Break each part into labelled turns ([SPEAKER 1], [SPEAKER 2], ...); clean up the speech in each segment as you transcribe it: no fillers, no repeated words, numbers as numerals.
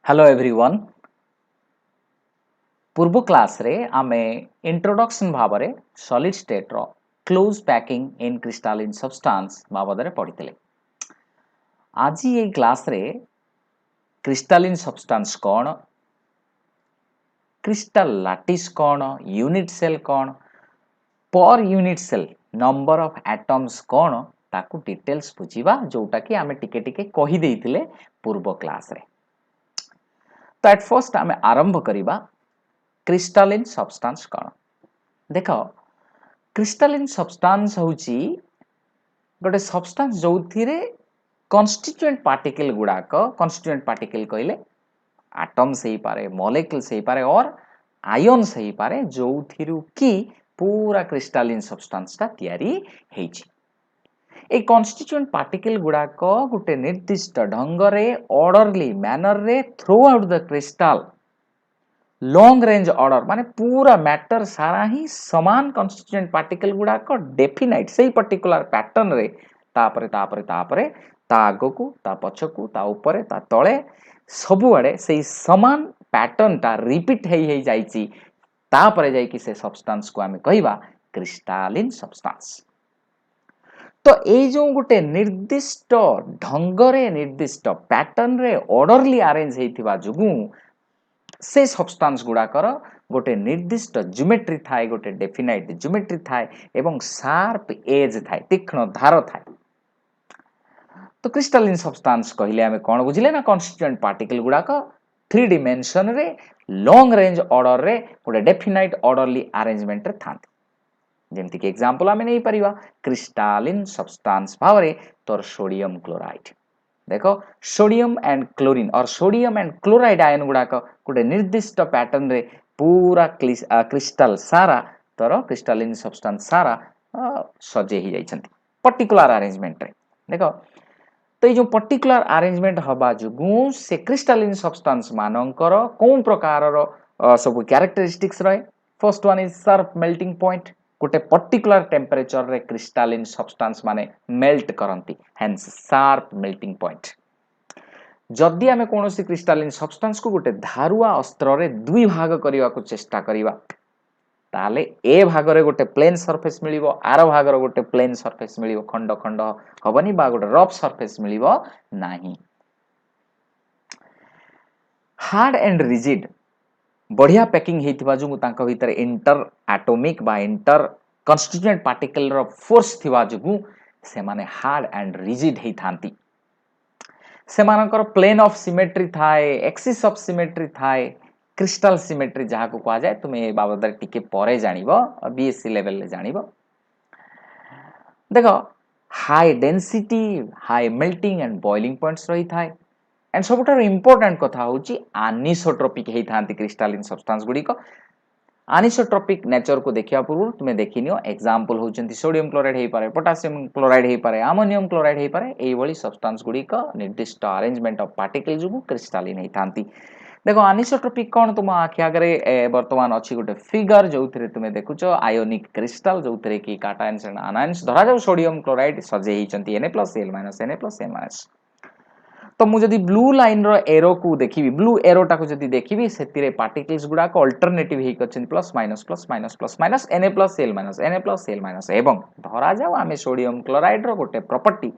[SPEAKER 1] Hello everyone. पूर्व class रे आमे इंट्रोडक्शन भाव रे सॉलिड स्टेट रो close packing in crystalline substance बाबद रे पढ़ितले। आज ये क्लास रे क्रिस्टालिन सब्सटेंस कौन, क्रिस्टल लैटिस कौन, यूनिट सेल कौन, per unit cell number of atoms कौन ताकू डिटेल्स बुझीबा जोटा कि आमे टिके टिके कहि देइथिले पूर्व क्लास रे। तो एट फर्स्ट आमे आरंभ करिबा क्रिस्टालिन सब्सटेंस कौन। देखो क्रिस्टालिन सब्सटेंस होची गोटे सब्सटेंस जोथिरे कन्स्टिट्यूएंट पार्टिकल गुड़ाक, कन्स्टिट्यूएंट पार्टिकल कहले एटम्स ही पारे, मॉलिक्यूल्स ही पारे और आयन्स ही पारे जोथिरु की पूरा क्रिस्टालिन सब्सटेंस ता तयारी हेची। ए कन्स्टिट्यूएंट पार्टिकल गुड़ाक गोटे निर्दिष्ट ढंग रे ऑर्डरली मैनर रे through out the crystal long range order माने पूरा मैटर सारा ही समान कन्स्टिट्यूएंट पार्टिकल गुड़ाक डेफिनाइट से पर्टिकुलर पैटर्न रे तापरे तापरे तापरे ता आगकू ता पछकू ता ऊपरे ता तळे सबुआडे से समान पैटर्न ता रिपीट हेई जाइची तापरे जाइकी से सब्सटेंस को आमे कहिबा क्रिस्टालिन सब्सटेंस। तो ए जो गोटे निर्दिष्ट ढंगरे निर्दिष्ट पैटर्न रे ऑर्डरली अरेंज हेइथिबा जुगु से सब्सटेंस गुड़ाकर गोटे निर्दिष्ट ज्योमेट्री थाए, गोटे डेफिनाइट ज्योमेट्री थाए एवं शार्प एज थाए, तीक्ष्ण धार थाए। तो क्रिस्टालिन सब्सटेंस कहले आमे कोन बुझिले ना, कन्स्टिट्यूएंट पार्टिकल गुड़ाक थ्री डिमेंशन रे लॉन्ग रेंज ऑर्डर रे गोटे डेफिनाइट ऑर्डरली अरेंजमेंट रे थांती। जेमति कि एग्जांपल आमे नै परिबा क्रिस्टालिन सब्सटेंस भावरे तोर सोडियम क्लोराइड। देखो सोडियम एंड क्लोरीन और सोडियम एंड क्लोराइड आयन गुड़ाक गोटे निर्दिष्ट पैटर्न रे पूरा क्रिस्टल सारा तोर क्रिस्टालिन सब्सटेंस सारा सजे ही जाइछंती पर्टिकुलर अरेंजमेंट रे। देखो तो ये जो पर्टिकुलर अरेंजमेंट हवा जुगु से क्रिस्टालिन सब्सटेंस मानकर कोन प्रकार रो सब कैरेक्टरिस्टिक्स रहे। First one is sharp melting point, गोटे पर्टिकुलर टेम्परेचर रे क्रिस्टालिन सब्सटेंस माने मेल्ट करंती, हेंस शार्प मेल्टिंग पॉइंट। जदि आमे कोनोसी क्रिस्टालिन सब्सटेंस को गोटे धारुआ अस्त्र रे दुई भाग करिवा को चेष्टा करिवा ताले ए भागरे गोटे प्लेन सरफेस मिलिबो, आर भागरे गोटे प्लेन सरफेस मिलिबो, खंड खंड हबनी बा गोटे रफ सरफेस मिलिबो नाही। हार्ड एंड रिजिड बढ़िया पैकिंग हेतिबा जुगु तांका भीतर इंटर एटॉमिक बा इंटर कन्स्टिट्यूएंट पार्टिकल रो फोर्स थिबा जुगु से माने हार्ड एंड रिजिड हेई थांती। सेमानकर प्लेन ऑफ सिमेट्री थाए, एक्सिस ऑफ सिमेट्री थाए, क्रिस्टल सिमेट्री जहाँ को कहा जाए तुम ए बाबद टिके परे जानिबो, बीएससी लेवल ले जानिबो। देखो high density, high melting and boiling points रही थाए एंड सबुठार इंपोर्टेंट कथा होची आनिसोट्रोपिक हेई थांती क्रिस्टालिन सब्सटेंस गुडी को। आनिसोट्रोपिक नेचर को देखिया पूर्व तुमे देखिनियो एग्जांपल होचंती सोडियम क्लोराइड हेई पारे, पोटासियम क्लोराइड हेई पारे, अमोनियम क्लोराइड हेई पारे, एई भली सब्सटेंस गुडी को निर्दिष्ट अरेंजमेंट ऑफ पार्टिकल जुगु क्रिस्टालिन हेई थांती। देखो आनिसोट्रोपिक कौन तुम आखि आगे वर्तमान अच्छी गोटे फिगर जो तुम देखुच आयोनिक क्रिस्टल जो कि काटायन्स एंड आनायन्स धरा जाऊ सोडियम क्लोराइड सजे ही Na+Cl- Na+Cl-। तो मुझे ब्लू लाइन रो एरो को देखिबी, ब्लू एरो टाको जदी देखिबी सेतिरे पार्टिकल्स गुडा को अल्टरनेटिव ही करछन plus minus plus minus plus minus Na+Cl- एवं धरा जाऊ आमे सोडियम क्लोराइड रो गोटे प्रॉपर्टी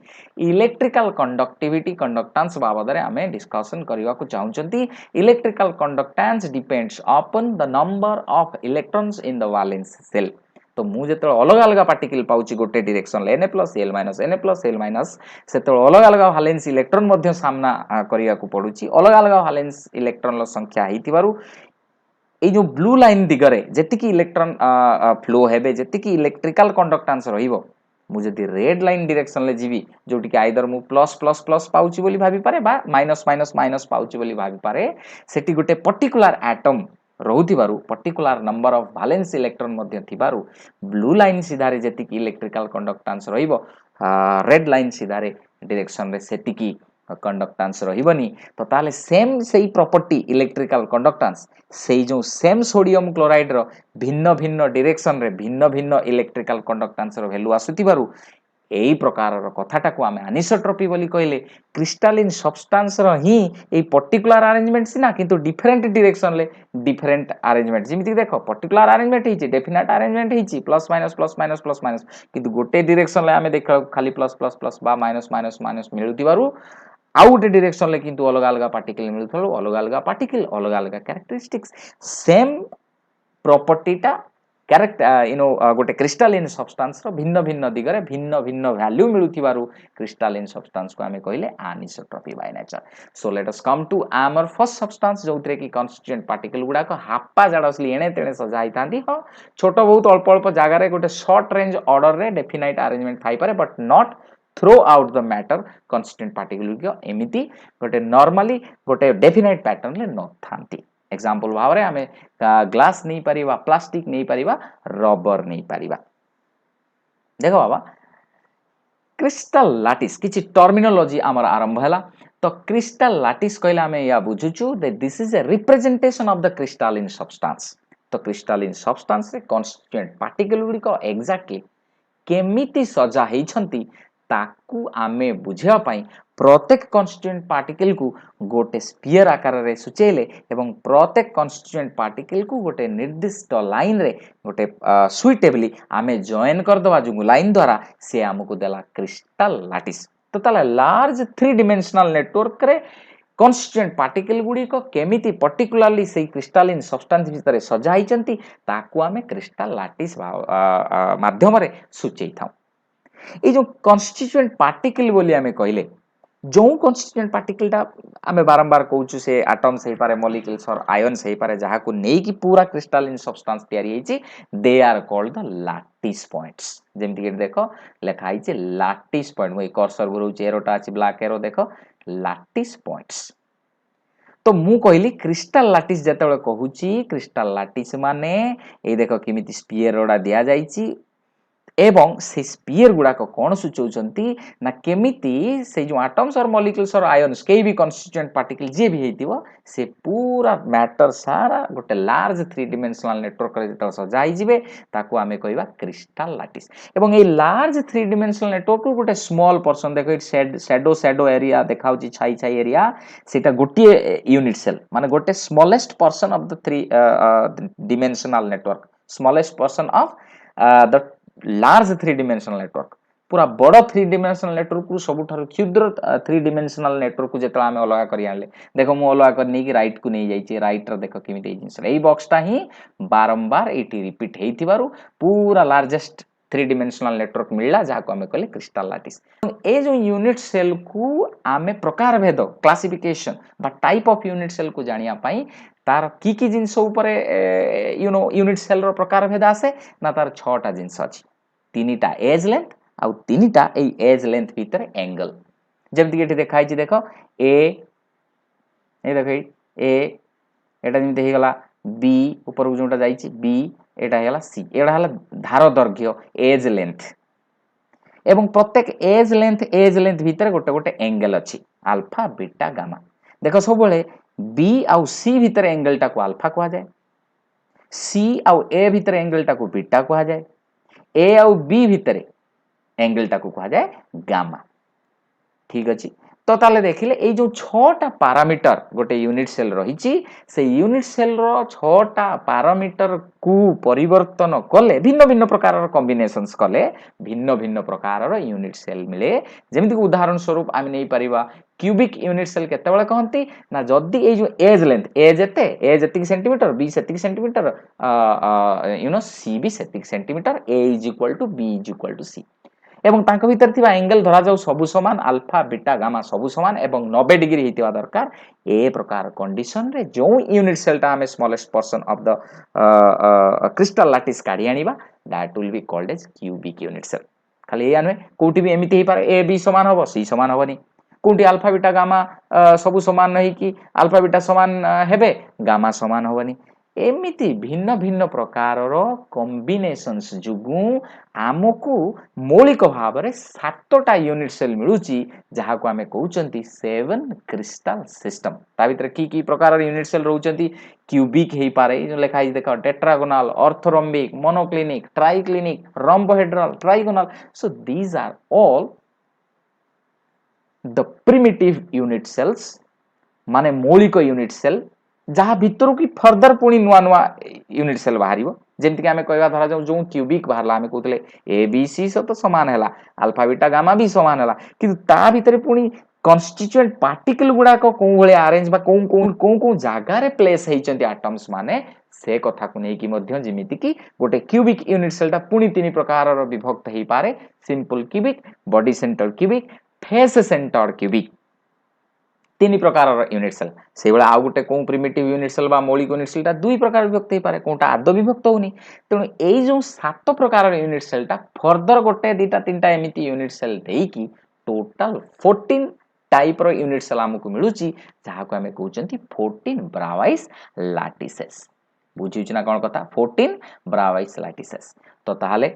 [SPEAKER 1] इलेक्ट्रिकल कंडक्टिविटी कंडक्टेंस बाबद रे आमे डिस्कशन करबा को चाहउचंती। Electrical conductance depends upon the number of electrons in the valence shell. तो मु जेते अलग अलग पार्टिकल पाउची गोटे डायरेक्शन ले Na+Cl- सेते अलग अलग वैलेंस इलेक्ट्रॉन मध्य सामना करिया को पडुची, अलग अलग वैलेंस इलेक्ट्रॉन लो संख्या हितिबारु ए जो ब्लू लाइन दिगरे जेतिकी इलेक्ट्रॉन फ्लो हेबे, जेतिकी इलेक्ट्रिकल कंडक्टेंस रहिबो, मु जदी रेड लाइन डायरेक्शन ले जीवी जोटी कि आइदर मु प्लस प्लस प्लस पाउची बोली भाबी पारे बा माइनस माइनस माइनस पाउची बोली भाबी पारे, सेटी गोटे पर्टिकुलर एटम रहुथिबारु particular number of valence electron मध्य थिबारु ब्लू लाइन सीधारे जेतिकी इलेक्ट्रिकल कंडक्टेंस रहिबो, रेड लाइन सीधारे डायरेक्शन रे सेतिकी कंडक्टेंस रहिबनी। तो ताले सेम सेही प्रॉपर्टी इलेक्ट्रिकल कंडक्टेंस सेही जो सेम सोडियम क्लोराइड रो भिन्न भिन्न डायरेक्शन रे भिन्न भिन्न इलेक्ट्रिकल कंडक्टेंस रो वैल्यू आसुथिबारु एई प्रकार कथाटा को आम आनिसोट्रॉपी बोली कहले क्रिस्टालिन सब्सटेंस रो ही ए पर्टिकुलर अरेंजमेंट सिना किंतु डिफरेंट डायरेक्शन ले डिफरेंट अरेंजमेंट जेमिति देखो पर्टिकुलर अरेंजमेंट हिची डेफिनेट अरेंजमेंट हिची plus minus plus minus plus minus किंतु गोटे डायरेक्शन ले आमे देख खाली प्लस प्लस प्लस बा माइनस माइनस माइनस मिलुतिबारु आउ गोटे डायरेक्शन ले किंतु अलग अलग पार्टिकल मिलुथलो अलग अलग पार्टिकल अलग अलग कैरेक्टरिस्टिक्स सेम प्रॉपर्टीटा कैरेक्टर गोटे क्रिस्टालिन सब्सटेंस रो भिन्न भिन्न दिगरे भिन्न भिन्न वैल्यू मिलुथिबारु क्रिस्टालिन सब्सटेंस को आमे कहले anisotropy by nature so let us come to आमर फर्स्ट सब्सटेंस जोतरे की कन्स्टिट्यूएंट पार्टिकल गुडा को हापा जाडसली एणे तेणे सजाई थांती हो छोटो बहुत अल्प अल्प जागा रे गोटे शॉर्ट रेंज ऑर्डर रे डेफिनाइट अरेंजमेंट थाई पारे but not throughout the matter constituent particle को एमिति गोटे नॉर्मली गोटे डेफिनाइट पैटर्न ले न थांती एग्जांपल भाव रे आमे ग्लास नहीं परिबा प्लास्टिक नहीं परिबा रबर नहीं परिबा देखो बाबा क्रिस्टल लाटिस किछि टर्मिनोलॉजी हमर आरंभ हैला तो क्रिस्टल लाटिस कहला हमें या बुझुछु that this is a representation of the crystalline substance तो क्रिस्टलिन सब्सटेंस रे कॉन्स्टिट्यूएंट पार्टिकल गुडी को एग्जैक्टली केमिति सजा हेइछंती ताकू आमे बुझिया पई प्रत्येक कॉन्स्टिट्यूएंट पार्टिकल को गोटे स्फीयर आकार रे सुचेले एवं प्रत्येक कॉन्स्टिट्यूएंट पार्टिकल को गोटे निर्दिष्ट लाइन रे गोटे सुइटेबली आमे जॉइन कर दवा जो लाइन द्वारा से हमको देला क्रिस्टल लाटिस तो ताला लार्ज 3 डिमेंशनल नेटवर्क रे कॉन्स्टिट्यूएंट पार्टिकल गुडी को केमिति पर्टिकुलरली से क्रिस्टलिन सब्सटेंस भितर सजा हिचंती ताकू आमे क्रिस्टल लाटिस माध्यम रे सुचेई थाउ ए जो कॉन्स्टिट्यूएंट पार्टिकल बोली आमे कहले जो कॉन्स्टिट्यूएंट पार्टिकल टा आमे बारंबार कहूछु से एटम्स हे पारे मॉलिक्यूल्स और आयन्स हे पारे जहा को नै कि पूरा क्रिस्टलिन सब्सटेंस तयारी हेची they are called the lattice points जेमति कि देखो लिखा हिचे लैटिस पॉइंट मई कर्सर गुरुचे एरोटा अछि ब्लैक एरो देखो लैटिस पॉइंट्स तो मु कहली क्रिस्टल लैटिस जेतेबेले कहूची क्रिस्टल लैटिस माने ए देखो किमिति स्फीयर ओडा दिया जाईची एवं से स्फीयर गुडा को कौन सूचौचंती ना केमिति से जो एटम्स और मॉलिक्यूल्स और आयन्स के भी कॉन्स्टिट्यूएंट पार्टिकल जे भी हेतिबो से पूरा मैटर सारा गोटे लार्ज 3 डिमेंशनल नेटवर्क रे जत सजाई जिवे ताको आमे कहबा क्रिस्टल लैटिस एवं ए लार्ज 3 डिमेंशनल नेटवर्क को गोटे स्मॉल पर्सन देखो शैडो एरिया देखाउची छाई एरिया सेटा गोटे यूनिट सेल माने गोटे smallest portion of the 3 dimensional network smallest portion of the large 3 dimensional network पूरा बड़ 3 डिमेंशनल नेटवर्क को सबुठार क्षुद्र 3 डिमेंशनल नेटवर्क को जेतला आमे अलगा करि आनले देखो मु अलगा कर नै कि राइट को नै जाईची राइट रे देखो किमिति जिंस एई बॉक्स ता ही बारंबार एटी रिपीट हेइथिबारु पूरा लार्जेस्ट 3 डिमेंशनल नेटवर्क मिलला जा को आमे कहले क्रिस्टल लैटिस ए जो यूनिट सेल को आमे प्रकार भेद क्लासिफिकेशन बा टाइप ऑफ यूनिट सेल को जानिया पई तार की जिंस ऊपर यूनिट सेल रो प्रकार भेद आसे ना तार 6 टा जिंस अछि तीनटा एज लेंथ आउ तीनटा ए एज लेंथ भीतर एंगल जेमति एठी देखाई छी देखो ए देखो ए एटा जेमति हे गला बी ऊपर को जोटा जाई छी बी एटा हेला सी एटा हला धार दैर्घ्य एज लेंथ एवं प्रत्येक एज लेंथ भीतर गोटे गोटे एंगल अछि अल्फा बीटा गामा देखो सब बेले बी आउ सी भीतर एंगल टा को अल्फा कहा जाए सी आउ ए भीतर एंगल टा को बीटा कहा जाए ए आउ बी भीतर एंगल टा को कहा जाए गामा ठीक अछि तो ताले देखिले ए जो 6टा पैरामीटर गोटे यूनिट सेल रहिची से यूनिट सेल रो 6टा पैरामीटर को परिवर्तन कले भिन्न भिन्न प्रकार रो कॉम्बिनेशंस कले भिन्न भिन्न प्रकार रो यूनिट सेल मिले जेमिति उदाहरण स्वरूप आमे नै परिबा क्यूबिक यूनिट सेल केते बेले कहंती ना जदी ए जो एज लेंथ ए जेति सेंटीमीटर बी सेति सेंटीमीटर सी भी सेति centimetre A is equal to B is equal to C एवं तांको भीतर थिबा एंगल धरा जाऊ सबु समान अल्फा बीटा गामा सबु समान एवं 90 डिग्री हितिबा दरकार ए प्रकार कंडीशन रे जो यूनिट सेल ता हमें smallest portion of the crystal lattice काढी आनिबा that will be called as cubic unit cell खाली या नहे कोठी भी एमिति हे पारे ए बी समान होबो सी समान होबनी कोठी अल्फा बीटा गामा सबु समान नहीं कि अल्फा बीटा समान हेबे गामा समान होबनी एमिति भिन्न भिन्न प्रकारर कॉम्बिनेशंस जुगु आमको मौलिक भाव में 7टा यूनिट सेल मिलुची जहाँ को आमे कहउचंती 7 क्रिस्टल सिस्टम। ता भीतर की प्रकार यूनिट सेल रहउचंती क्यूबिक हे पारे जो लिखा है देखो tetragonal orthorhombic monoclinic triclinic rhombohedral trigonal. So these are all the primitive unit cells माने मौलिक यूनिट सेल जहाँ भितर की फर्दर पुणी नुआ नुआ यूनिट सेल बाहर जेमती कि आमे कहवा धरा जाऊ जो क्यूबिक बाहरला आमे कहतले ए बी सी सब तो समान हैला अल्फा बीटा गामा भी समान हैला किंतु ता भितर पुणी कन्स्टिट्यूएंट पार्टिकल गुडा को भले अरेंज बा को जागा रे प्लेस हेइचंती एटम्स माने से कथा को नेकी मध्य जेमिति कि गोटे क्यूबिक यूनिट सेलटा पुणी तीन प्रकार विभक्त हेई पारे simple cubic body centre cubic face centre cubic तीन प्रकार यूनिट सेल से भाई आउ गोटे कौन प्रिमिटिव यूनिट सेल बा मौलिक यूनिट सेलटा दुई प्रकार विभक्त हो पारे कोटा आद विभक्त होनी तेणु यही जो 7 प्रकार यूनिट सेलटा फर्दर गोटे दीटा तीनटा एमिति यूनिट सेल देकी टोटल 14 टाइप रो यूनिट सेल हमको मिलुची जहाँ को आमे कहउचंती 14 ब्रावाइस लैटिसेस। बुझिउछ ना कोन कथा 14 ब्रावाइस लैटिसेस। तो ताहाले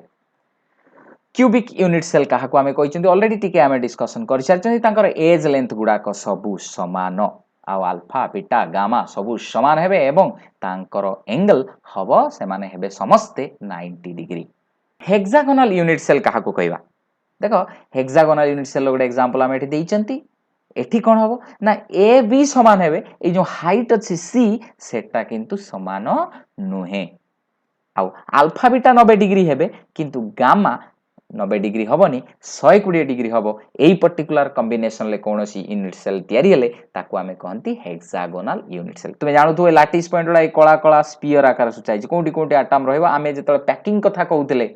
[SPEAKER 1] क्यूबिक यूनिट सेल क्या आमे कहइचंती ऑलरेडी टिके आमे डिस्कशन कर सारचंती तांकर एज लेंथ गुडाक सबु समान आउ अल्फा बीटा गामा सबु समान हेबे एवं तांकर एंगल हबो से माने हेबे समस्ते 90 डिग्री। हेक्सागोनल यूनिट सेल क्या कहवा देखो हेक्सागोनल यूनिट सेल गोटे एग्जांपल आमे एठी देइचंती एठी कोन हबो ना ए बी समान हेबे ए जो हाइट अछि सी सेटा किंतु समान नुहे आउ अल्फा बीटा 90 डिग्री हेबे किंतु गामा 90 डिग्री हबनी 120 डिग्री हबो एई पर्टिकुलर कॉम्बिनेशन ले कोनोसी यूनिट सेल तयारी हेले ताको आमे कहंती हेक्सागोनल यूनिट सेल। तुमे जानु तो लैटिस पॉइंट वाला कला कला स्फीयर आकार सुचाई कोंटी कोंटी एटम रहबो आमे जेतले पैकिंग कथा कहउतले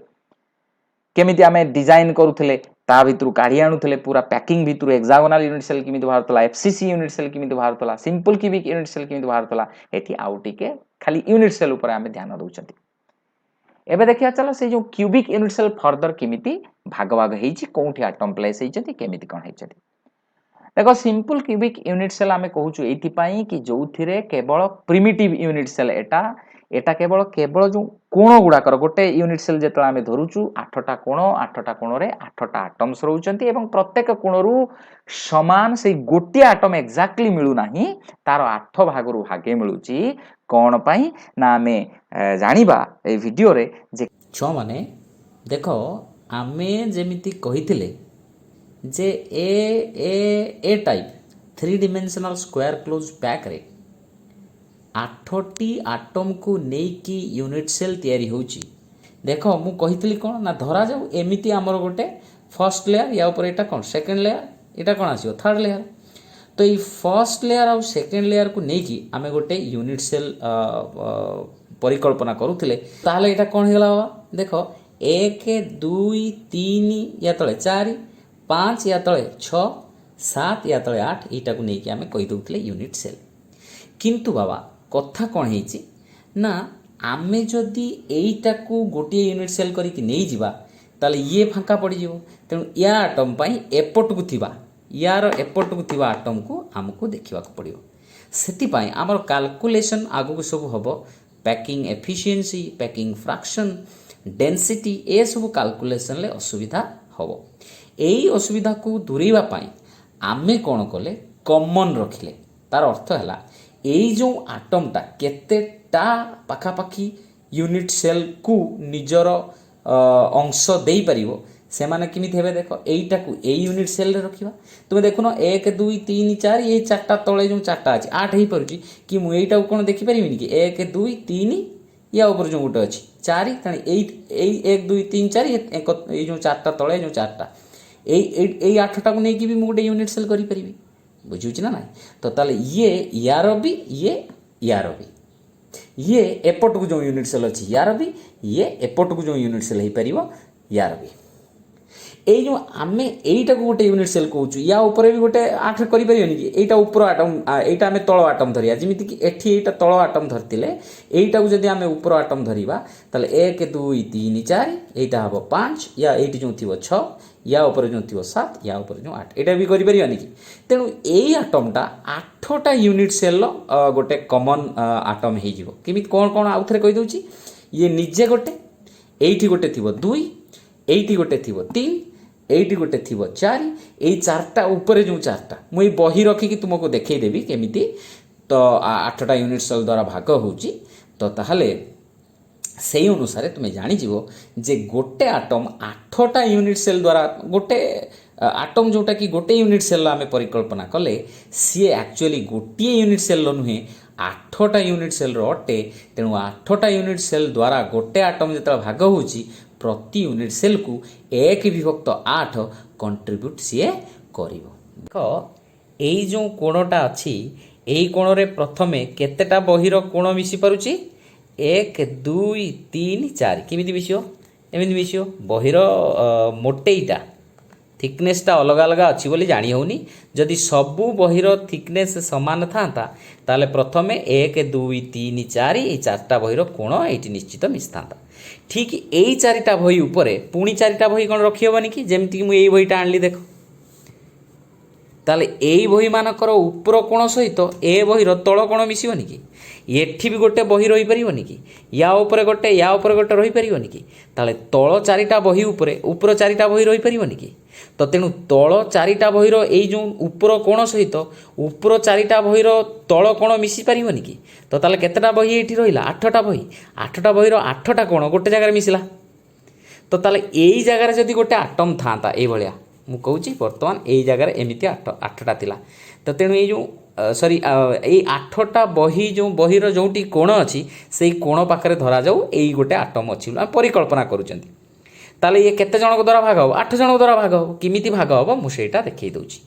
[SPEAKER 1] केमिति आमे डिजाइन करूथले ता भितरु काढी आनुथले पूरा पैकिंग भितरु हेक्सागोनल यूनिट सेल किमिति बाहरतला एफसीसी यूनिट सेल किमिति बाहरतला सिंपल क्यूबिक यूनिट सेल किमिति बाहरतला एठी आउ टिके खाली यूनिट सेल ऊपर आमे ध्यान दउचंती। एबे देखिया चलो से जो क्यूबिक यूनिट सेल फर्दर केमिति भाग भाग हेइची कोउठी एटम प्लेस हेइचंती केमिति कोन हेइचंती देखो सिंपल क्यूबिक यूनिट सेल आमे कहूछु एथि पई कि जोथिरे केवल प्रिमिटिव यूनिट सेल एटा केवल जो कोण गुडाकर गोटे यूनिट सेल जेतला आमे धरुछु 8टा कोण रे 8टा एटम्स रहउचंती एवं प्रत्येक कोणरू समान से गोटे एटम एक्जेक्टली मिलु नाही तार 8 भागरू भागे मिलुची कोण पई ना आमे जानिबा ए वीडियो रे जे
[SPEAKER 2] छो माने देखो आमे जेमिति कहिथिले जे ए type 3 dimensional square close pack रे 8टी एटम को नेकी यूनिट सेल तयारी होची। देखो मु कहितली कोन ना धरा जाऊ एमिति हमर गोटे फर्स्ट लेयर या ऊपर एटा कोन सेकंड लेयर एटा कोन आसीओ थर्ड लेयर तो ये फर्स्ट लेयर और सेकंड लेयर को नेकी आमे गोटे यूनिट सेल परिकल्पना करूथिले ताले एटा कोन हेला बाबा देखो 1 2 3 या तळे 4 5 या तळे 6 7 या तळे 8 एटा को नेकी आमे कहि दउथिले यूनिट सेल किंतु बाबा कथा कौन है ना आमे जदि एटा को गोटे यूनिट सेल करिक नहीं जिबा ताले ये फांका पड़ जिवो तेणु या एटम पई एपट को थिबा यार एपट को थिबा एटम को हमको देखिबा को पड़ियो सेति पई हमर कैलकुलेशन आगु को सब हबो packing efficiency packing fraction density ए सब कैलकुलेशन ले असुविधा हबो एई असुविधा को दूरेबा पई आमे कोन कले कॉमन रखिले तार अर्थ हैला एई जो आटमटा केतेटा पाखापाखी यूनिट सेल को निजर अंश दे पारिबो से माने किमिति हेबे देखो एईटा को ए यूनिट सेल रे रखिबा तुमे देखो न 1 2 3 4 ये चारटा तळे जो चारटा अछि 8 हेई परछि कि मु एईटा को कोन देखि परिबिनी कि 1 2 3 या ऊपर जो गोटे अछि 4 तणी एई 1 2 3 4 ए जो चारटा तळे जो चारटा एई 8टा को नै कि भी मु गोटे यूनिट सेल करि परिबी बुझुछि ना नाही तो ताले ये यार भी ये यार भी ये एपट को जो यूनिट सेल अछि यार भी ये एपट को जो यूनिट सेल हे परिबो यार भी এই ଯେଉଁ ଆମେ ଏଇଟାକୁ ଗୋଟେ ୟୁନିଟ୍ ସେଲ୍ କହୁଛୁ, ୟା ଉପରେ ବି ଗୋଟେ 8 କରିପାରିବନି କି? ଏଇଟା ଉପର ଆଟମ୍, ଏଇଟା ଆମେ ତଳ ଆଟମ୍ ଧରିବା। ଯେମିତିକି ଏଠି ଏଇଟା ତଳ ଆଟମ୍ ଧରିଥିଲେ, ଏଇଟାକୁ ଯଦି ଆମେ ଉପର ଆଟମ୍ ଧରିବା ତାହେଲେ 1 2 3 4, ଏଇଟା ହେବ 5, ୟା ଏଇଠି ଯେଉଁ ଥିବ 6, ୟା ଉପରେ ଯେଉଁ ଥିବ 7, ୟା ଉପରେ ଯେଉଁ 8, ଏଇଟା ବି କରିପାରିବାନି କି? ତେଣୁ ଏଇ ଆଟମ୍ଟା 8ଟା ୟୁନିଟ୍ ସେଲ୍ର ଗୋଟେ କମନ୍ ଆଟମ୍ ହେଇଯିବ। କେମିତି କ'ଣ କ'ଣ ଆଉ ଥରେ କହିଦେଉଛି। ଇଏ ନିଜେ ଗୋଟେ, এইটি ଗୋଟେ ଥିବ 2, এইটি ଗୋଟେ ଥିବ 3, এইটি ଗୋଟେ ଥିବ 4, এই ଚାରିଟା ଉପରେ ଯେଉଁ ଚାରିଟା ମୁଁ এই ବହି ରଖିକି ତୁମକୁ ଦେଖେଇଦେବି କେମିତି ତ 8ଟା ୟୁନିଟ୍ ସେଲ୍ ଦ୍ୱାରା ଭାଗ ହେଉଛି। ତ ତାହେଲେ ସେଇ ଅନୁସାରେ ତୁମେ ଜାଣିଯିବ ଯେ ଗୋଟେ ଆଟମ୍ 8ଟା ୟୁନିଟ୍ ସେଲ୍ ଦ୍ୱାରା ଗୋଟେ ଆଟମ୍ ଯେଉଁଟାକି ଗୋଟେ ୟୁନିଟ୍ ସେଲ୍ର ଆମେ ପରିକଳ୍ପନା କଲେ ସିଏ ଆକ୍ଚୁଆଲି ଗୋଟିଏ ୟୁନିଟ୍ ସେଲ୍ର ନୁହେଁ 8ଟା ୟୁନିଟ୍ ସେଲ୍ର ଅଟେ। ତେଣୁ 8ଟା ୟୁନିଟ୍ ସେଲ୍ ଦ୍ୱାରା ଗୋଟେ ଆଟମ୍ ଯେତେବେଳେ ଭାଗ ହେଉଛି ପ୍ରତି ୟୁନିଟ୍ ସେଲ୍କୁ 1/8 କଣ୍ଟ୍ରିବ୍ୟୁଟ୍ ସିଏ କରିବ। ଦେଖ ଏଇ ଯେଉଁ କୋଣଟା ଅଛି, ଏଇ କୋଣରେ ପ୍ରଥମେ କେତେଟା ବହିର କୋଣ ମିଶି ପାରୁଛି? 1 2 3 4। କେମିତି ମିଶିବ? ଏମିତି ମିଶିବ। ବହିର ମୋଟେଇଟା ଥିକନେସ୍ଟା ଅଲଗା ଅଲଗା ଅଛି ବୋଲି ଜାଣି ହେଉନି। ଯଦି ସବୁ ବହିର ଥିକନେସ୍ ସମାନ ଥାନ୍ତା ତାହେଲେ ପ୍ରଥମେ 1 2 3 4 ଏଇ 4ଟା ବହିର କୋଣ ଏଇଠି ନିଶ୍ଚିତ ମିଶିଥାନ୍ତା। ଠିକ୍ ଏଇ 4ଟା ବହି ଉପରେ ପୁଣି 4ଟା ବହି କ'ଣ ରଖିହେବନି କି? ଯେମିତିକି ମୁଁ ଏଇ ବହିଟା ଆଣିଲି, ଦେଖ। ତାହେଲେ ଏଇ ବହିମାନଙ୍କର ଉପର କୋଣ ସହିତ ଏ ବହିର ତଳ କୋଣ ମିଶିବନି କି? ଏଠି ବି ଗୋଟେ ବହି ରହିପାରିବନି କି? ୟା ଉପରେ ଗୋଟେ, ୟା ଉପରେ ଗୋଟେ ରହିପାରିବନି କି? ତାହେଲେ ତଳ 4ଟା ବହି ଉପରେ ଉପର 4ଟା ବହି ରହିପାରିବନି କି? ତ ତେଣୁ ତଳ 4ଟା ବହିର ଏଇ ଯେଉଁ ଉପର କୋଣ ସହିତ ଉପର 4ଟା ବହିର ତଳ କୋଣ ମିଶି ପାରିବନି କି? ତ ତାହେଲେ କେତେଟା ବହି ଏଇଠି ରହିଲା? 8ଟା ବହି। 8ଟା ବହିର 8ଟା କୋଣ ଗୋଟେ ଜାଗାରେ ମିଶିଲା। ତ ତାହେଲେ ଏଇ ଜାଗାରେ ଯଦି ଗୋଟେ ଆଟମ୍ ଥାନ୍ତା ଏଇଭଳିଆ, ମୁଁ କହୁଛି ବର୍ତ୍ତମାନ ଏଇ ଜାଗାରେ ଏମିତି 8ଟା ଥିଲା। ତ ତେଣୁ ଏଇ ଯେଉଁ ଏଇ 8ଟା ବହି ଯେଉଁ ବହିର ଯେଉଁଠି କୋଣ ଅଛି ସେଇ କୋଣ ପାଖରେ ଧରାଯାଉ ଏଇ ଗୋଟେ ଆଟମ୍ ଅଛି ବୋଲି ଆମେ ପରିକଳ୍ପନା କରୁଛନ୍ତି। ତାହେଲେ ଇଏ କେତେ ଜଣଙ୍କ ଦ୍ୱାରା ଭାଗ ହେବ? 8 ଜଣଙ୍କ ଦ୍ୱାରା ଭାଗ ହେବ। କେମିତି ଭାଗ ହେବ ମୁଁ ସେଇଟା ଦେଖେଇ ଦେଉଛି।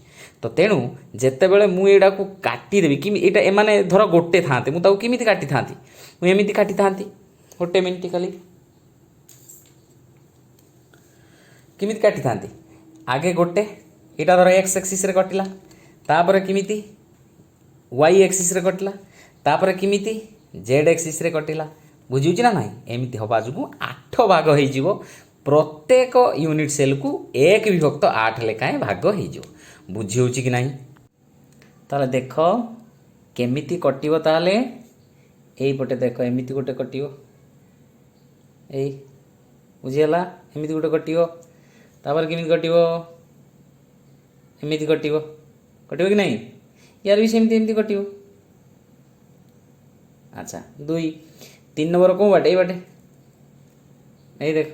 [SPEAKER 2] ତ ତେଣୁ ଯେତେବେଳେ ମୁଁ ଏଇଟାକୁ କାଟିଦେବି, ଏଇଟା ଏମାନେ ଧର ଗୋଟେ ଥାନ୍ତେ, ମୁଁ ତାକୁ କେମିତି କାଟିଥାନ୍ତି? ମୁଁ ଏମିତି କାଟିଥାନ୍ତି। ଗୋଟେ ମିନିଟ୍ ଖାଲି। କେମିତି କାଟିଥାନ୍ତି? ଆଗେ ଗୋଟେ, ଏଇଟା ଧର ଏକ୍ସ ଆକ୍ସିସ୍ରେ କଟିଲା, ତାପରେ କେମିତି ୱାଇ ଆକ୍ସିସ୍ରେ କଟିଲା, ତାପରେ କେମିତି ଜେଡ୍ ଆକ୍ସିସ୍ରେ କଟିଲା। ବୁଝିହେଉଛି ନା ନାହିଁ? ଏମିତି ହେବା ଯୋଗୁଁ 8 ଭାଗ ହେଇଯିବ। ପ୍ରତ୍ୟେକ ୟୁନିଟ୍ ସେଲ୍କୁ 1/8 ଲେଖାଏଁ ଭାଗ ହେଇଯିବ। ବୁଝି ହେଉଛି କି ନାହିଁ? ତାହେଲେ ଦେଖ କେମିତି କଟିବ। ତାହେଲେ ଏଇପଟେ ଦେଖ, ଏମିତି ଗୋଟେ କଟିବ। ଏଇ ବୁଝିଗଲା? ଏମିତି ଗୋଟେ କଟିବ। ତାପରେ କେମିତି କଟିବ? ଏମିତି କଟିବ। କଟିବ କି ନାହିଁ? ୟାର ବି ସେମିତି ଏମିତି କଟିବ। ଆଚ୍ଛା, 2 3 ନମ୍ବର କେଉଁ ବାଟେ? ଏଇ ବାଟେ। ଏଇ ଦେଖ,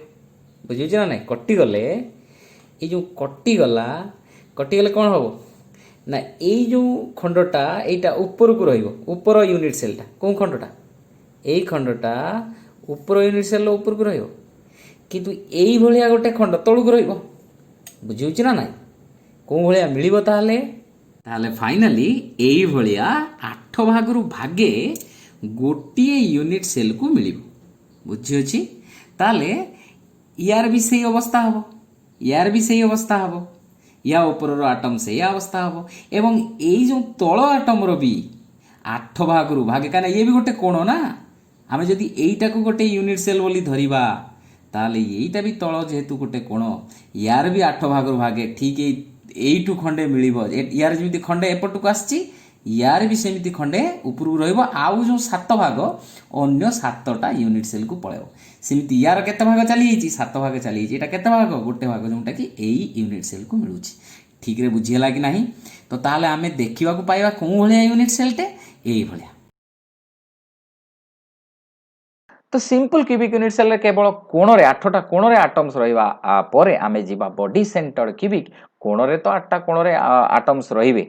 [SPEAKER 2] ବୁଝିଉଛି ନା ନାହିଁ? କଟିଗଲେ ଏଇ ଯେଉଁ କଟିଗଲେ କ'ଣ ହେବ ନା, ଏଇ ଯେଉଁ ଖଣ୍ଡଟା ଏଇଟା ଉପରକୁ ରହିବ। ଉପର ୟୁନିଟ୍ ସେଲ୍ଟା କେଉଁ ଖଣ୍ଡଟା? ଏଇ ଖଣ୍ଡଟା ଉପର ୟୁନିଟ୍ ସେଲ୍ର ଉପରକୁ ରହିବ। କିନ୍ତୁ ଏଇଭଳିଆ ଗୋଟେ ଖଣ୍ଡ ତଳକୁ ରହିବ। ବୁଝିହେଉଛି ନା ନାହିଁ? କେଉଁ ଭଳିଆ ମିଳିବ ତାହେଲେ? ତାହେଲେ ଫାଇନାଲି ଏଇଭଳିଆ 8 ଭାଗରୁ ଭାଗେ ଗୋଟିଏ ୟୁନିଟ୍ ସେଲ୍କୁ ମିଳିବ। ବୁଝିଅଛି? ତାହେଲେ ୟାର ବି ସେଇ ଅବସ୍ଥା ହେବ, ୟାର ବି ସେଇ ଅବସ୍ଥା ହେବ, ୟା ଉପରର ଆଟମ୍ ସେଇ ଅବସ୍ଥା ହେବ। ଏବଂ ଏଇ ଯେଉଁ ତଳ ଆଟମ୍ର ବି 8 ଭାଗରୁ ଭାଗେ, କାହିଁକିନା ଇଏ ବି ଗୋଟେ କୋଣ ନା। ଆମେ ଯଦି ଏଇଟାକୁ ଗୋଟେ ୟୁନିଟ୍ ସେଲ୍ ବୋଲି ଧରିବା ତାହେଲେ ଏଇଟା ବି ତଳ ଯେହେତୁ ଗୋଟେ କୋଣ, ୟାର ବି 8 ଭାଗରୁ ଭାଗେ ଠିକ୍ এইটু খଣ୍ଡে মিଳିବ। ইয়ার যেମିତି খଣ୍ଡେ ଏପଟକୁ ଆସିଛି, ইয়াର ବି ସେମିତି ଖଣ୍ଡେ ଉପରକୁ ରହିବ। ଆଉ ଯେଉଁ 7 ଭାଗ ଅନ୍ୟ 7ଟା ୟୁନିଟ୍ ସେଲ୍କୁ ପଳାଇବ। ସେମିତି ইয়াର କେତେ ଭାଗ ଚାଲିଯାଇଛି? 7 ଭାଗ ଚାଲିଯାଇଛି। ଏଇଟା କେତେ ଭାଗ? ଗୋଟେ ଭାଗ, ଯେଉଁଟାକି ଏଇ ୟୁନିଟ୍ ସେଲ୍କୁ ମିଳୁଛି। ଠିକ୍ରେ ବୁଝିହେଲା କି ନାହିଁ? ତ ତାହେଲେ ଆମେ ଦେଖିବାକୁ ପାଇବା କେଉଁ ଭଳିଆ ୟୁନିଟ୍ ସେଲ୍ଟେ? ଏଇଭଳିଆ।
[SPEAKER 1] ତ ସିମ୍ପଲ କ୍ୟୁବିକ୍ ୟୁନିଟ୍ ସେଲ୍ରେ କେବଳ କୋଣରେ 8ଟା କୋଣରେ ଆଟମ୍ସ ରହିବା ପରେ ଆମେ ଯିବା ବଡି ସେଣ୍ଟର୍ଡ କ୍ୟୁବିକ୍। କୋଣରେ ତ 8ଟା କୋଣରେ ଆଟମ୍ସ ରହିବେ,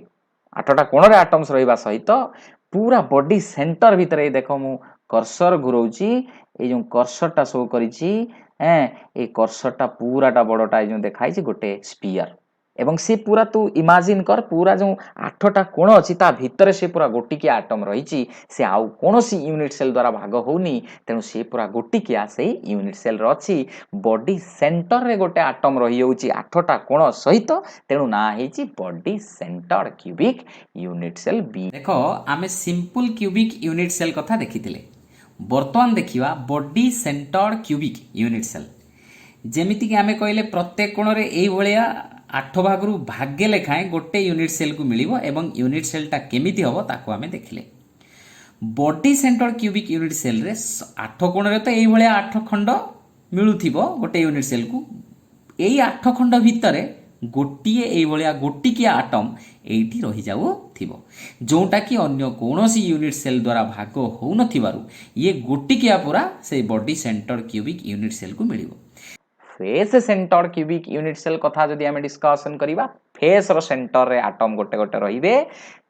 [SPEAKER 1] 8ଟା କୋଣରେ ଆଟମ୍ସ ରହିବା ସହିତ ପୁରା ବଡି ସେଣ୍ଟର ଭିତରେ ଦେଖ ମୁଁ କର୍ସର ଘୁରଉଛି। ଏଇ ଯେଉଁ କର୍ସରଟା ଶୋ କରିଛି, ଏଇ କର୍ସରଟା ପୁରାଟା ବଡ଼ଟା ଏଇ ଯେଉଁ ଦେଖାହେଇଛି ଗୋଟେ ସ୍ପିୟର। ଏବଂ ସେ पूरा तू इमेजिन कर पूरा जो 8टा कोण अछि ता भितर से पूरा गोटिकिया आटम रहिछि से आउ कोनोसी यूनिट सेल द्वारा भाग होउनी तेणु से पूरा गोटिकिया से यूनिट सेल रो अछि बॉडी सेंटर रे गोटे आटम रहि होउछि 8टा कोण सहित तेणु ना हेछि body centre cubic unit cell बी।
[SPEAKER 2] देखो आमे सिंपल क्यूबिक यूनिट सेल कथा देखिथिले वर्तमान देखिवा body centre cubic unit cell जेमिति कि आमे कहले प्रत्येक कोण रे एई भलिया 8 भागरु भाग्य लेखाएं गोटे यूनिट सेल को मिलिबो एवं यूनिट सेलटा केमिति हबो ताको आमे देखिले body centre cubic unit cell रे 8 कोण रे तो एई भलिया 8 खंड मिलुथिबो गोटे यूनिट सेल को एई 8 खंड भितरे गोटिए एई भलिया गोटिकिया आटम एइठी रहि जाउथिबो जोटा कि अन्य कोनोसी यूनिट सेल द्वारा भाग होउ नथिबारु ये गोटिकिया पूरा से body centre cubic unit cell को मिलिबो।
[SPEAKER 1] Face centre cubic unit cell कथा जदि आमे डिस्कशन करिबा फेस रो सेंटर रे आटम गोटे गोटे रहिबे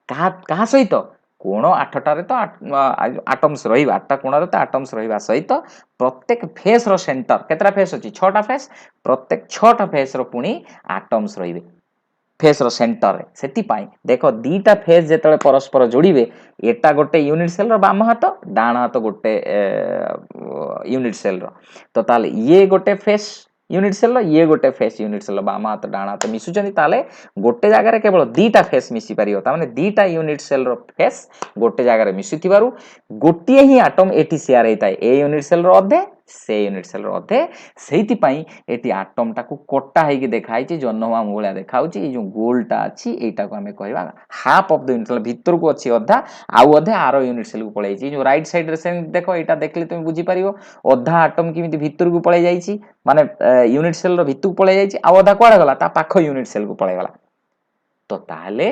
[SPEAKER 1] कहा सहित कोण 8टा रे तो आटम्स रहिबा 8टा कोण रे तो आटम्स रहिबा सहित प्रत्येक फेस रो सेंटर केतरा फेस अछि 6टा फेस प्रत्येक 6टा फेस रो पुनी आटम्स रहिबे फेस रो सेंटर रे सेति पाई देखो दीटा फेस जेतले परस्पर जोड़िबे एटा गोटे यूनिट सेल रो बाम हाथ डाण हाथ गोटे यूनिट सेल रो तो ताले ये गोटे फेस यूनिट सेल ये गोटे फेस यूनिट सेल बाम हाथ डाण हाथ मिसुचंदी ताले गोटे जगह रे केवल दीटा फेस मिसी परियो ता माने दीटा यूनिट सेल रो फेस गोटे जगह रे मिसुथिबारु गोटिए ही atom eighty share हेताय a unit cell row अधे से यूनिट सेल रो अधे सेहिति पई एटी आटम टाकू कोट्टा हेकी देखाई छि जन्नवा मुळा देखाउछि ए जो गोलटा अछि एटा को हमें कहबा half of the unit cell भीतर को अछि अधा आउ अधे आरो यूनिट सेल को पळै छि जो राइट साइड रे से देखो एटा देखले तुम बुझी परियो अधा आटम किमिति भीतर को पळै जाई छि माने यूनिट सेल रो भितु पळै जाई छि आ अधा कोडा गला ता पाखो यूनिट सेल को पळै गला तो ताहले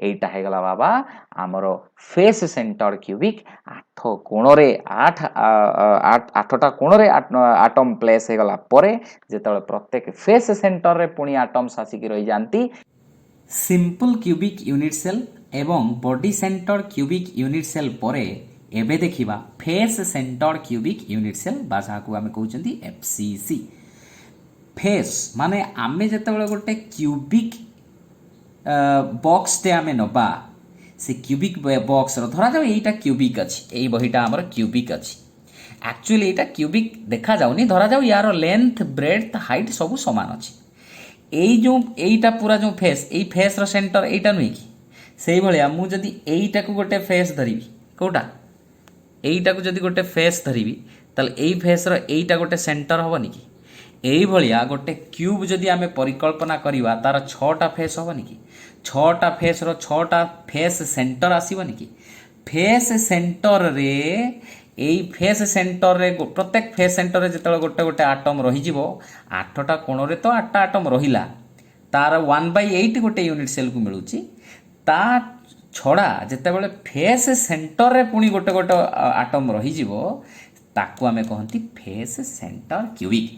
[SPEAKER 1] एटा हे गला बाबा हमरो फेस सेंटर क्यूबिक 8 कोण रे 8टा कोण रे आटम प्लेस हे गला परे जेतले प्रत्येक फेस सेंटर रे पुनी आटम सासी की रहि जानती
[SPEAKER 2] सिंपल क्यूबिक यूनिट सेल एवं body centre cubic unit cell परे एबे देखिबा face centre cubic unit cell बा जाहाकू आमे कहउचंती एफसीसी फेस माने आमे जेतेबेले गोटे क्यूबिक बॉक्स टे आमे नबा से क्यूबिक बॉक्स रो धरा जाउ एटा क्यूबिक अछि एई बहिटा हमर क्यूबिक अछि एक्चुअली एटा क्यूबिक देखा जाउनी धरा जाउ यार लेंथ ब्रेड्थ हाइट सब समान अछि एई जो एइटा पूरा जो फेस एई फेस रो सेंटर एइटा नइ कि सेई भलिया मु जदी एइटा को गोटे फेस धरिबी कोटा एइटा को जदी गोटे फेस धरिबी तले एई फेस रो एइटा गोटे सेंटर होबनी कि एई भलिया गोटे क्यूब जदी आमे परिकल्पना करिवा तार 6टा फेस होबनी कि 6टा फेस रो 6टा फेस सेंटर आसीबनी कि फेस सेंटर रे एई फेस सेंटर रे प्रत्येक फेस सेंटर रे जेतले गोटे गोटे आटम रहि जिवो 8टा कोण रे तो 8टा आटम रहिला तार 1/8 गोटे यूनिट सेल को मिलुची ता छड़ा जेतेबेले फेस सेंटर रे पुनी गोटे गोटे आटम रहि जिवो ताकू आमे कहंती फेस सेंटर क्यूबिक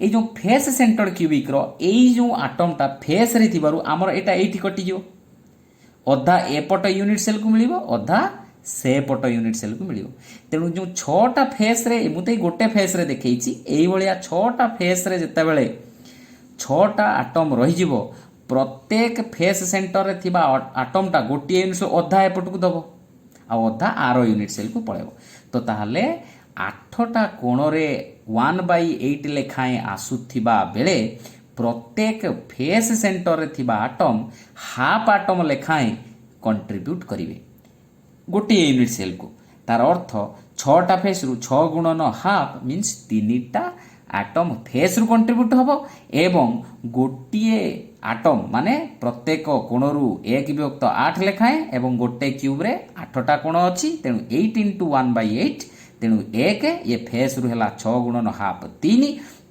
[SPEAKER 2] ए जो फेस सेंटर क्यूबिक रो एई जो आटम टा फेस रे थिबारु हमर एटा एठी कटि जो अधा एपट यूनिट सेल को मिलिबो अधा से पट यूनिट सेल को मिलिबो तेनु जो 6टा फेस रे मुते गोटे फेस रे देखैछि एई भलिया 6टा फेस रे जेतेबेले 6टा आटम रहि जिवो प्रत्येक फेस सेंटर रे थिबा आटम टा गोटे यूनिट सेल अधा एपट को दबो आ अधा आरो यूनिट सेल को पळेबो तो ताहाले 8टा कोण रे 1/8 लेखाएं आसुथिबा बेले प्रत्येक फेस सेंटर रे थिबा आटम हाफ आटम लेखाएं कंट्रीब्यूट करिवे गोटे यूनिट सेल को तार अर्थ 6टा फेस रु 6 गुणन हाफ मीन्स 3टा आटम फेस रु कंट्रीब्यूट हबो एवं गोटिए आटम माने प्रत्येक कोण रु 1 विभक्त 8 लेखाएं एवं गोटे क्यूब रे 8टा कोण अछि तेनु 8 * 1/8 तेणु 1 ये फेस रु हला 6 गुणन हाफ 3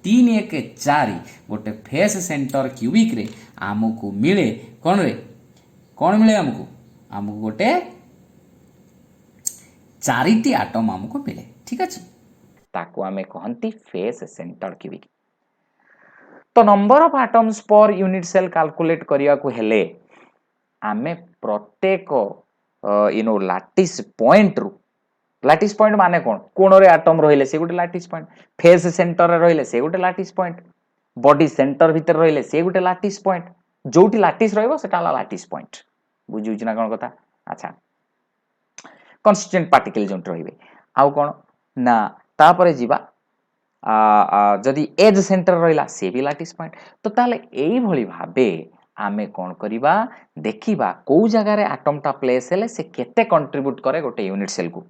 [SPEAKER 2] 3 1 4 गोटे फेस सेंटर क्यूबिक रे आमको मिले कौन रे कौन मिले आमको गोटे 4टी आटम आमको मिले ठीक अछि
[SPEAKER 1] ताकू आमे कहंती फेस सेंटर क्यूबिक तो number of atoms per unit cell calculate करिया को हेले आमे प्रत्येक लैटिस पॉइंट रु लैटिस पॉइंट माने कोन कोण रे एटम रहिले से गोटे लैटिस पॉइंट फेस सेंटर रे रहिले से गोटे लैटिस पॉइंट बॉडी सेंटर भीतर रहिले से गोटे लैटिस पॉइंट जोटी लाटिस रहइबो सेटा हला लाटिस पॉइंट बुझुछि ना कोन कथा अच्छा कन्स्टिट्यूएंट पार्टिकल जोंट रहिबे आउ कोन ना तापरे जिबा जदि एज सेंटर रहिला से भी लाटिस पॉइंट तो ताले एई भली भाबे आमे कोन करिबा देखिबा को जगह रे एटम टा प्लेस हेले से केते कंट्रीब्यूट करे गोटे यूनिट सेल को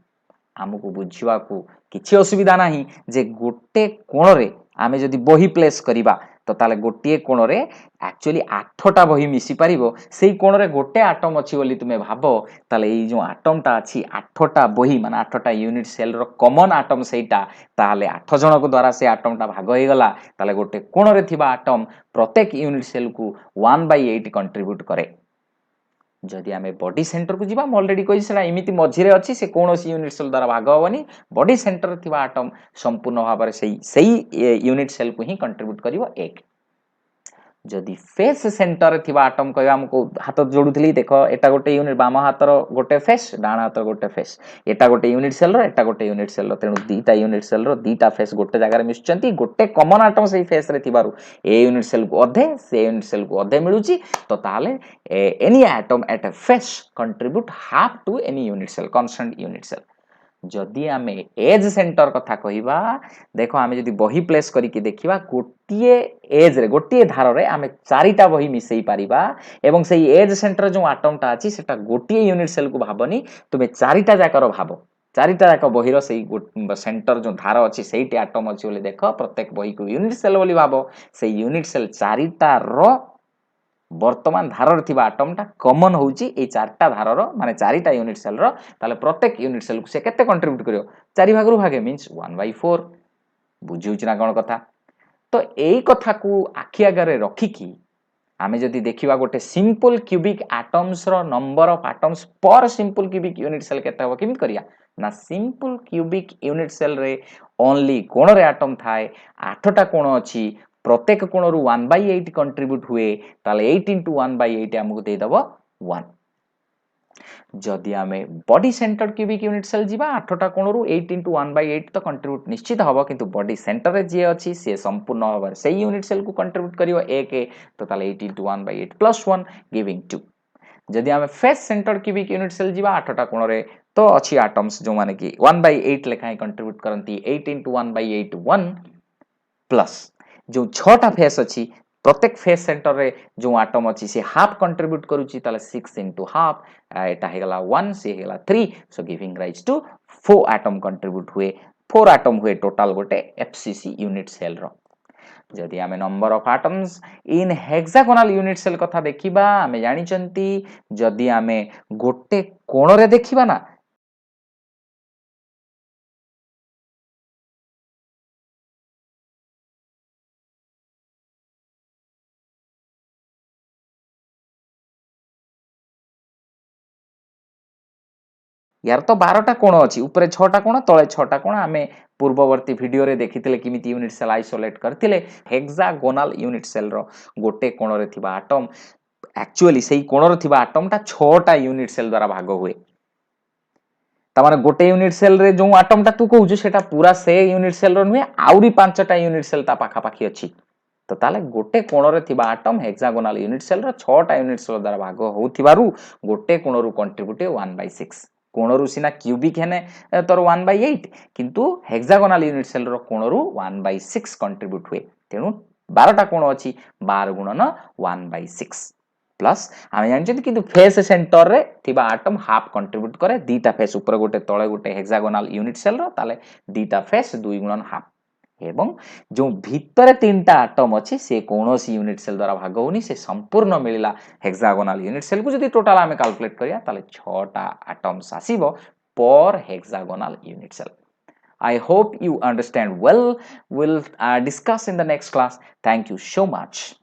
[SPEAKER 1] आमको बुझिबाकू किछि असुविधा नाही जे गोटे कोण रे आमे जदि बही प्लेस करिबा तो ताले गोटे कोण रे एक्चुअली 8टा बही मिसी पारिबो सेही कोण रे गोटे एटम अछि बोली तुमे भाबो ताले एई जो एटम टा अछि 8टा बही माने 8टा unit cell row common atom सेटा ताले 8 जन को द्वारा से एटम टा भाग होई गला ताले गोटे कोण रे थिबा एटम प्रत्येक यूनिट सेल को 1/8 कंट्रीब्यूट करे जदि आमे बॉडी सेंटर को जिबा ऑलरेडी कहि सेला एमिति मझिरे अछि से कोनोसी यूनिट सेल द्वारा भाग होबनी बॉडी सेंटर थिबा एटम संपूर्ण भाबरे सेही यूनिट सेल को ही कंट्रीब्यूट करिवो 1 जदि फेस सेंटर थिबा एटम कहबा हमको हाथ जोडुथली देखो एटा गोटे यूनिट बाम हातर गोटे फेस डाण हातर गोटे फेस एटा गोटे यूनिट सेल रो एटा गोटे यूनिट सेल रो तेनु दीटा यूनिट सेल रो दीटा फेस गोटे जगह रे मिसचंती गोटे कॉमन एटम सेही फेस रे थिबारु ए यूनिट सेल को अधे से यूनिट सेल को अधे मिलुची तो ताले any atom at a face contribute half to any unit cell constant unit cell जदि आमे एज सेंटर कथा कहिबा देखो आमे जदि बही प्लेस करिके देखिबा गोटिए एज रे गोटिए धार रे आमे चारिटा बही मिसेई पारिबा एवं सेही एज सेंटर जो एटम टा अछि सेटा गोटिए यूनिट सेल को भाबनी तुमे चारिटा जाकर भाबो चारिटा जाक बहिर सेही सेंटर जो धार अछि सेही एटम अछि बोली देखो प्रत्येक बही को यूनिट सेल बोली भाबो सेही यूनिट सेल चारिटा रो वर्तमान धारर थिबा एटम टा कॉमन होउची ए चारटा धारर माने चारिटा यूनिट सेल रो ताले प्रत्येक यूनिट सेल को से केते कंट्रीब्यूट करियो चारि भागरु भागे मींस 1/4 बुझिउची ना कोन कथा तो एई कथा को आखि आगरे रखिकी आमे जदि देखिबा गोटे सिंपल क्यूबिक एटम्स रो number of atoms per simple cubic unit cell केते हो किमित करिया ना सिंपल क्यूबिक यूनिट सेल रे ओनली कोण रे एटम थाए 8टा कोण अछि प्रत्येक कोण रु 1/8 कंट्रीब्यूट हुए ताले 8 into 1/8 हमको दे दबो 1 जदि आमे body centre cubic unit cell जिबा 8टा कोण रु 8 into 1/8 तो कंट्रीब्यूट निश्चित हबो किंतु बॉडी सेंटर रे जे अछि से संपूर्ण हबो सेही यूनिट सेल को कंट्रीब्यूट करियो 1 तो ताले 8 into 1/8 plus 1 giving 2 जदि आमे face centre cubic unit cell जिबा 8टा कोण रे तो अछि एटम्स जो माने कि 1/8 लेखाय कंट्रीब्यूट करंती 8 into 1/8 1 प्लस जो 6टा फेस अछि प्रत्येक फेस सेंटर रे जो एटम अछि से हाफ कंट्रीब्यूट करूची ताले 6 into हाफ एटा हे गला 1 से हे गला 3 so giving rise to 4 atom contribute हुए 4 एटम हुए टोटल गोटे एफसीसी यूनिट सेल रो जदि आमे number of atoms in hexagonal unit cell कथा देखिबा आमे जानि चंती जदि आमे गोटे कोण रे देखिबा ना यार तो 12टा कोण अछि ऊपर 6टा कोण तळे 6टा कोण आमे पूर्ववर्ती वीडियो रे देखिथिले किमिति यूनिट सेल आइसोलेट करथिले हेक्सागोनल यूनिट सेल रो गोटे कोण रे थिबा एटम एक्चुअली सेही कोण रे थिबा एटम टा 6टा यूनिट सेल द्वारा भाग हुए ता माने गोटे यूनिट सेल रे जो एटम टा तू कहउछु सेटा पूरा से यूनिट सेल रो नुहे आउरी 5टा यूनिट सेल ता पाखा पाखी अछि तो ताले गोटे कोण रे थिबा atom hexagonal unit cell row 6टा unit cell द्वारा भाग होउथिबारु गोटे कोण रु कंट्रीब्यूट 1/6 कोण रु सिना क्यूबिक हेने तोर 1/8 किंतु हेक्सागोनल यूनिट सेल रो कोण रु 1/6 कंट्रीब्यूट हुए तेनु 12टा कोण अछि 12 गुणन 1/6 प्लस आमे जानछथि किंतु फेस सेंटर रे थिबा एटम हाफ कंट्रीब्यूट करे दीटा फेस ऊपर गोटे तळे गोटे हेक्सागोनल यूनिट सेल रो ताले दीटा फेस 2 गुणन हाफ एवं जो भितर तीनटा एटम अछि से कोनोसी यूनिट सेल द्वारा भाग होनी से संपूर्ण मिलिला हेक्सागोनल यूनिट सेल को जदि टोटल आमे कैलकुलेट करिया ताले 6टा एटम्स आसीबो per hexagonal unit cell I hope you understand well. We'll discuss in the next class. Thank you so much.